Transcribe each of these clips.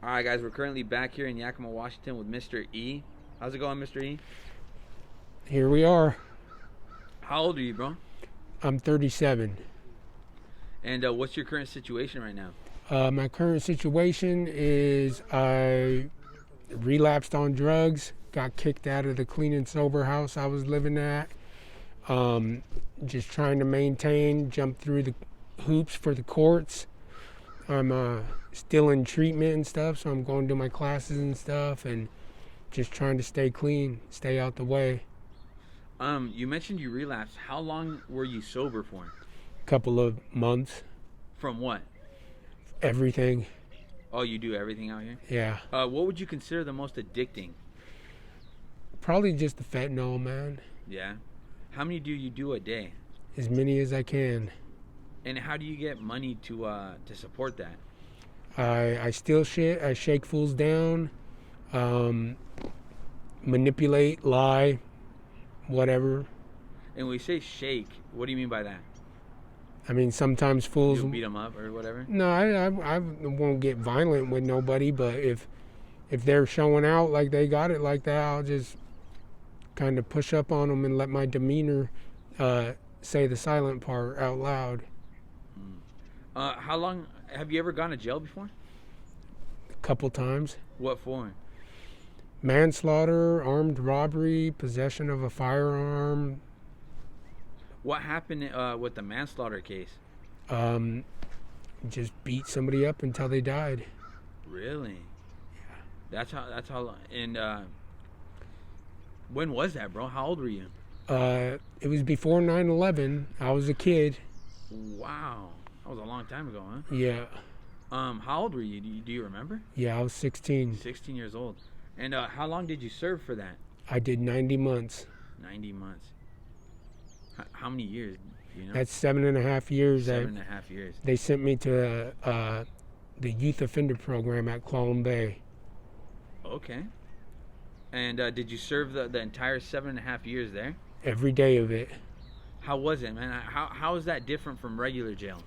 All right, guys, we're currently back here in Yakima, Washington with Mr. E. How's it going, Mr. E? Here we are. How old are you, bro? I'm 37. And what's your current situation right now? My current situation is I relapsed on drugs, got kicked out of the clean and sober house I was living at. Um, just trying to maintain, jump through the hoops for the courts. I'm still in treatment and stuff, so I'm going to my classes and stuff and just trying to stay clean, stay out the way. You mentioned you relapsed. How long were you sober for? Couple of months, From what? everything. Oh, you do everything out here? Yeah. What would you consider the most addicting? Probably just the fentanyl, man. Yeah. How many do you do a day? As many as I can. And how do you get money to support that? I steal shit. I shake fools down, um, manipulate, lie, whatever. And when we say shake, what do you mean by that? I mean, sometimes fools. You'll beat them up or whatever? No, I won't get violent with nobody, but if they're showing out like they got it like that, I'll just kind of push up on them and let my demeanor say the silent part out loud. How long have you ever gone to jail before? A couple times. What for? Manslaughter, armed robbery, possession of a firearm. What happened with the manslaughter case? Um, just beat somebody up until they died. Really? Yeah. That's how. And when was that, bro? How old were you? It was before 9/11. I was a kid. Wow, that was a long time ago, huh? Yeah. How old were you? Do you remember? Yeah, I was 16. 16 years old. And how long did you serve for that? I did 90 months. 90 months. How many years? Do you know? That's 7.5 years. 7.5 years. They sent me to the youth offender program at Clallam Bay. Okay. And did you serve the entire 7.5 years there? Every day of it. How was it, man? How is that different from regular jail?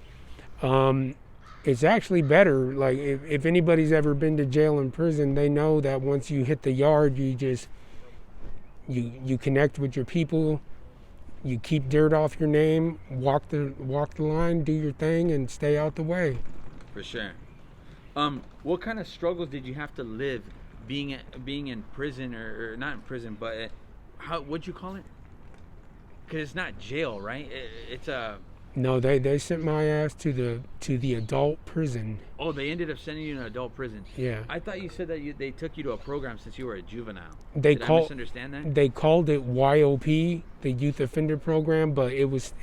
It's actually better. Like if anybody's ever been to jail and prison, they know that once you hit the yard, you just you connect with your people. You keep dirt off your name, walk the line, do your thing, and stay out the way. For sure. What kind of struggles did you have to live being in prison or not in prison, but what'd you call it? Because it's not jail, right? It's a. No, they sent my ass to the adult prison. Oh, they ended up sending you to an adult prison. Yeah. I thought you said that they took you to a program since you were a juvenile. Did I misunderstand that? They called it YOP, the Youth Offender Program, but it was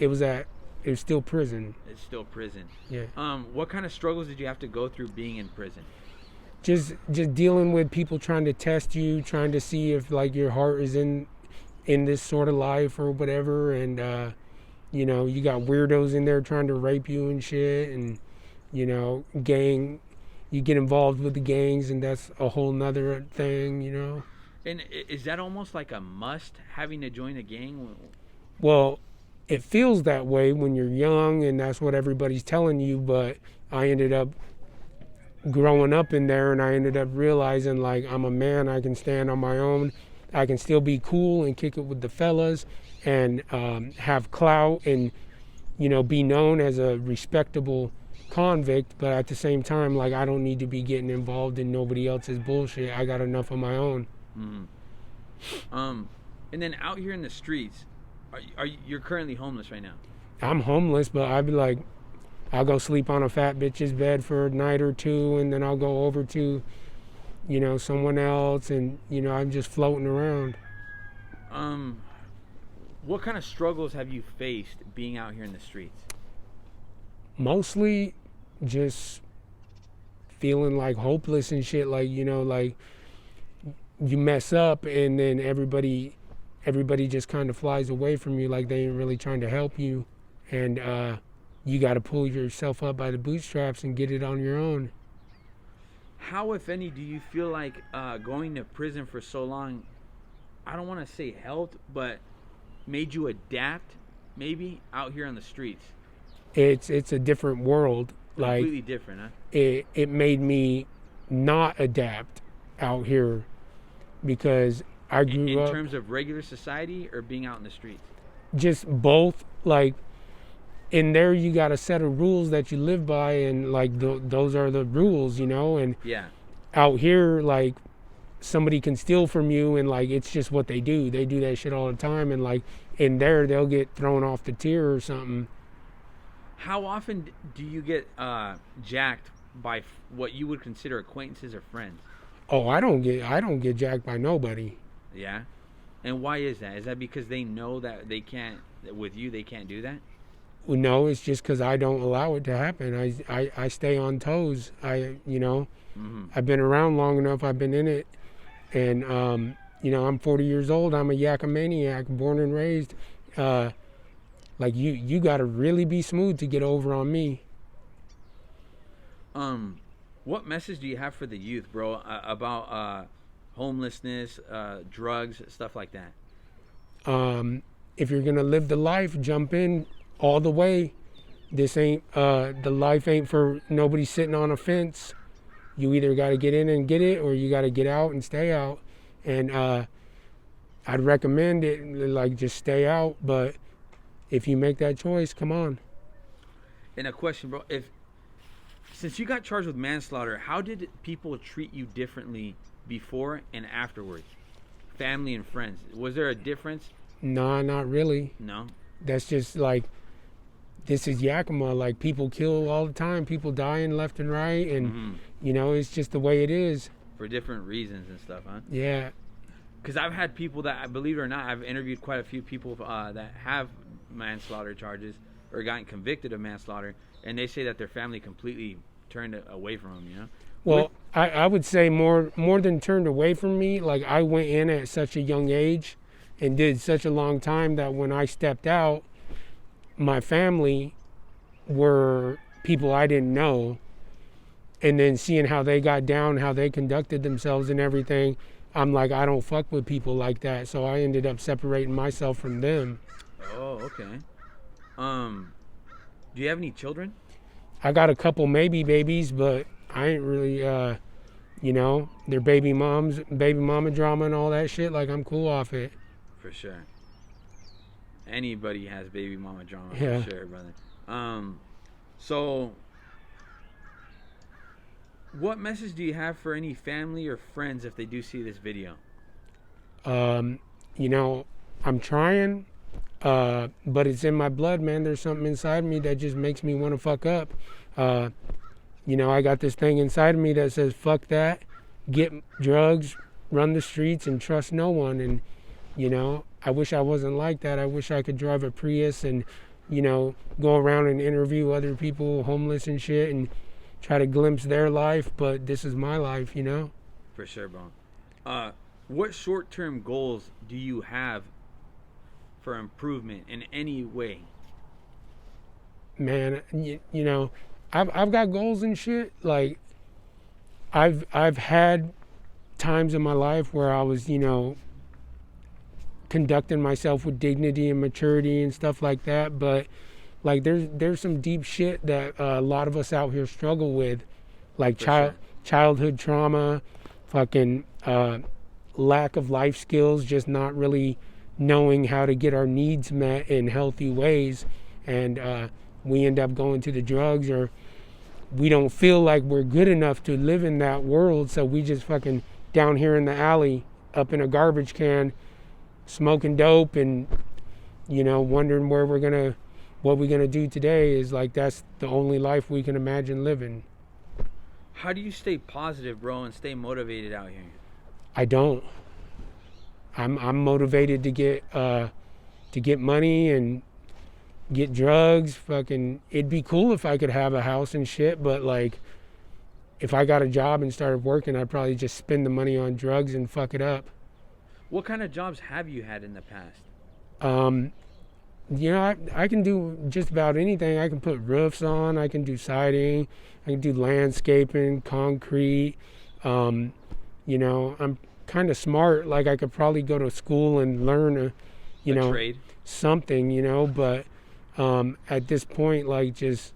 still prison. It's still prison. Yeah. What kind of struggles did you have to go through being in prison? Just dealing with people trying to test you, trying to see if like your heart is in this sort of life or whatever, and you know, you got weirdos in there trying to rape you and shit, and you know, you get involved with the gangs, and that's a whole nother thing, you know. And is that almost like a must, having to join a gang? Well, it feels that way when you're young, and that's what everybody's telling you, but I ended up growing up in there, and I ended up realizing like I'm a man, I can stand on my own, I can still be cool and kick it with the fellas and have clout and, you know, be known as a respectable convict, but at the same time, like, I don't need to be getting involved in nobody else's bullshit. I got enough of my own. Mm-hmm. And then out here in the streets, you're currently homeless right now? I'm homeless, but I'd be like, I'll go sleep on a fat bitch's bed for a night or two, and then I'll go over to, you know, someone else, and, you know, I'm just floating around. What kind of struggles have you faced being out here in the streets? Mostly just feeling like hopeless and shit, like, you know, like you mess up and then everybody just kind of flies away from you, like they ain't really trying to help you, and you got to pull yourself up by the bootstraps and get it on your own. How, if any, do you feel like going to prison for so long, I don't want to say helped, but made you adapt maybe out here on the streets? It's a different world. Like, completely different, huh? It made me not adapt out here because I In grew up terms of regular society or being out in the streets? just both. Like in there, you got a set of rules that you live by, and like those are the rules, you know. And Yeah. out here, like somebody can steal from you, and like it's just what they do. They do that shit all the time, and like in there, they'll get thrown off the tier or something. How often do you get jacked by what you would consider acquaintances or friends? Oh, I don't get jacked by nobody. Yeah. And why is that? Is that because they know that they can't, with you, they can't do that? Well, no, it's just because I don't allow it to happen. I stay on toes. I've been around long enough. I've been in it, and I'm 40 years old. I'm a yakamaniac, born and raised. Like you got to really be smooth to get over on me. What message do you have for the youth, bro, about homelessness, drugs, stuff like that? If you're gonna live the life, jump in all the way. This ain't the life ain't for nobody sitting on a fence. You either got to get in and get it, or you got to get out and stay out. And I'd recommend it, like just stay out. But if you make that choice, come on. And a question, bro, since you got charged with manslaughter, how did people treat you differently before and afterwards? Family and friends. Was there a difference? Nah, not really. No. That's just like, this is Yakima. Like, people kill all the time. People dying left and right. And, it's just the way it is. For different reasons and stuff, huh? Yeah. Because I've had people that, believe it or not, I've interviewed quite a few people that have manslaughter charges or gotten convicted of manslaughter, and they say that their family completely turned away from them, you know? Well, I would say more than turned away from me, like I went in at such a young age and did such a long time that when I stepped out, my family were people I didn't know. And then seeing how they got down, how they conducted themselves and everything, I'm like, I don't fuck with people like that. So I ended up separating myself from them. Oh, okay. Do you have any children? I got a couple maybe babies, but I ain't really, they're baby mama drama and all that shit. Like, I'm cool off it. For sure. Anybody has baby mama drama, Yeah. for sure, brother. So, what message do you have for any family or friends if they do see this video? I'm trying, but it's in my blood, man. There's something inside me that just makes me want to fuck up. I got this thing inside of me that says, fuck that, get drugs, run the streets, and trust no one. And, I wish I wasn't like that. I wish I could drive a Prius and, go around and interview other people, homeless and shit, and try to glimpse their life. But this is my life, For sure, bro. What short-term goals do you have for improvement in any way? Man, I've got goals and shit. Like, I've had times in my life where I was, conducting myself with dignity and maturity and stuff like that. But like, there's some deep shit that a lot of us out here struggle with, like childhood trauma, fucking lack of life skills, just not really knowing how to get our needs met in healthy ways, and we end up going to the drugs, or we don't feel like we're good enough to live in that world, so we just fucking down here in the alley up in a garbage can smoking dope and wondering what we're gonna do today. Is like, that's the only life we can imagine living. How do you stay positive, bro, and stay motivated out here? I don't. I'm motivated to get money and get drugs. Fucking, it'd be cool if I could have a house and shit, but like, if I got a job and started working, I'd probably just spend the money on drugs and fuck it up. What kind of jobs have you had in the past? I can do just about anything. I can put roofs on, I can do siding, I can do landscaping, concrete. I'm kind of smart. Like, I could probably go to school and learn a trade? Something, but at this point, like, just,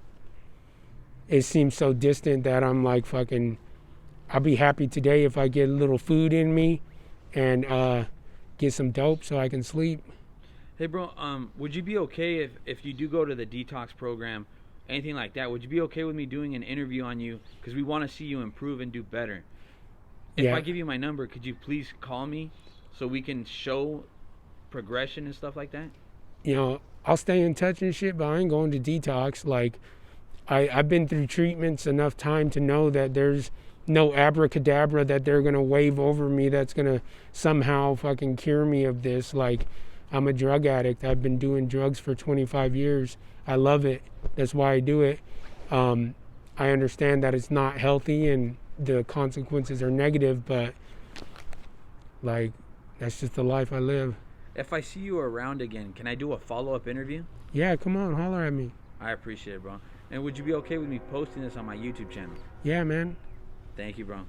it seems so distant that I'm like fucking I'll be happy today if I get a little food in me and get some dope so I can sleep. Hey, bro. Would you be okay if you do go to the detox program, anything like that? Would you be okay with me doing an interview on you? Because we want to see you improve and do better. If Yeah. I give you my number, could you please call me so we can show progression and stuff like that? You know, I'll stay in touch and shit, but I ain't going to detox. Like, I've been through treatments enough time to know that there's no abracadabra that they're going to wave over me that's going to somehow fucking cure me of this. Like, I'm a drug addict. I've been doing drugs for 25 years. I love it. That's why I do it. I understand that it's not healthy and the consequences are negative, but like, that's just the life I live. If I see you around again, can I do a follow-up interview? Yeah, come on, holler at me. I appreciate it, bro. And would you be okay with me posting this on my YouTube channel? Yeah, man. Thank you, bro.